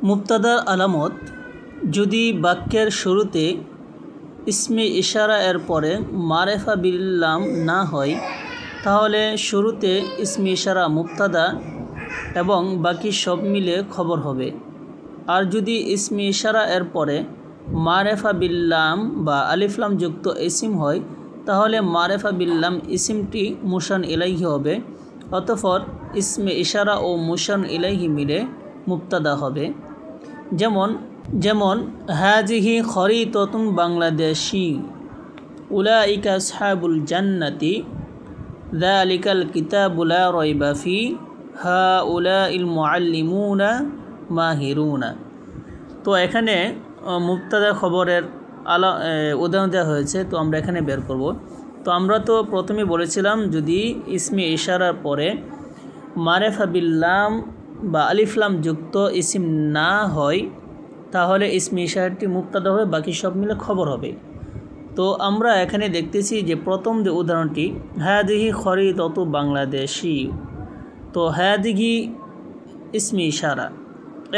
মুবতাদার আলামত যদি বাক্যের শুরুতে ইসমে ইশারা এর পরে মারেফা বিল্লাম না হয় তাহলে শুরুতে ইসমে ইশারা মুবতাদা এবং বাকি সব মিলে খবর হবে। আর যদি ইসমে ইশারা এর পরে মারেফা বিল্লাম বা আলিফলাম যুক্ত ইসিম হয় তাহলে মারেফা বিল্লাম ইসিমটি মুশান ইলাইহি হবে। অতঃপর ইসমে ইশারা ও মুশান ইলাইহি মিলে মুবতাদা হবে। যেমন হাজিহি খরিতাতুন বাংলাদেশি, উলাইকা আসহাবুল জান্নাতি, যালিকাল কিতাবু লা রাইবা ফি, হাউলাইল মুআল্লিমুনা মাহিরুনা। তো এখানে মুবতাদা খবরের উদাহরণ দেওয়া হয়েছে, তো আমরা এখানে বের করব। তো আমরা তো প্রথমে বলেছিলাম যদি ইসমে ইশারার পরে মারেফা বিল্লাম বা আলিফলাম যুক্ত ইসিম না হয় তাহলে ইসমে ইশারাটি মুবতাদা হবে, বাকি সব মিলে খবর হবে। তো আমরা এখানে দেখতেছি যে প্রথম যে উদাহরণটি হাদিহি খরিতাতু বাংলাদেশি, তো হাদিহি ইসমে ইশারা,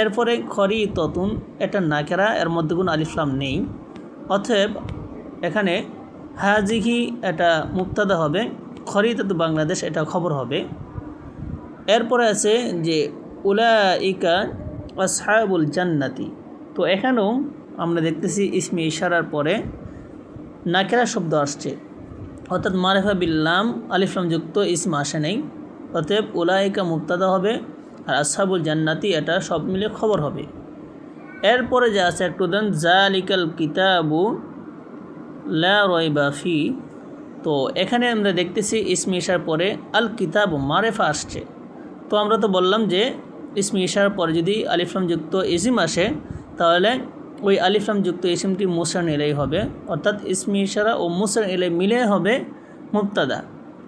এরপরে খরিতাতুন এটা নাকেরা, এর মধ্যে কোনো আলিফলাম নেই, অতএব এখানে হাজিহি এটা মুবতাদা হবে, খরিতাতু বাংলাদেশ এটা খবর হবে। এরপরে আছে যে উলাইকা আসহাবুল জান্নাতি, তো এখানেও আমরা দেখতেছি ইসমে ইশারার পরে নাকেরা শব্দ আসছে, অর্থাৎ মারেফা বিল্লাম আলিফলাম যুক্ত ইসম আসে নেই, অতএব উলাইকা মুবতাদা হবে আর আসহাবুল জান্নাতি এটা সব মিলে খবর হবে। এরপরে যা আছে একটু দেন যালিকাল কিতাবু লা রাইবা ফি, তো এখানে আমরা দেখতেছি ইসমে ইশারার পরে আল কিতাবু মারেফা আসছে। তো আমরা তো বললাম যে ইসমে ইশারার পরে যদি আলিফলাম যুক্ত ইসিম আসে তাহলে ওই আলিফলাম যুক্ত ইসিমটি মুসান ইলাই হবে, অর্থাৎ ইসমে ইশারা ও মুসান ইলাই মিলে হবে মুবতাদা।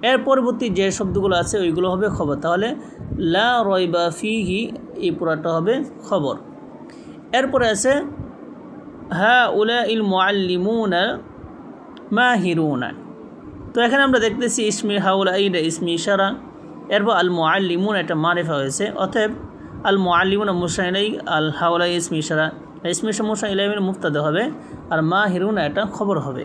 এর পরবর্তী যে শব্দগুলো আছে ওইগুলো হবে খবর, তাহলে লা রাইবা ফিহি এই পুরাটা হবে খবর। এরপরে আছে হাউলাইল মুআল্লিমুনা মাহিরুনা, তো এখানে আমরা দেখতেছি ইসমে হাউলাই ইসমে ইশারা, এরপর আল মুআল্লিমুন এটা মারিফা হয়েছে, অতএব আল মুআল্লিমুনা মুসান ইলাই, আল হাউলাই ইসমে ইশারা, ইসমে ইশারা মুসান ইলাই মুবতাদা হবে আর মাহিরুনা এটা খবর হবে।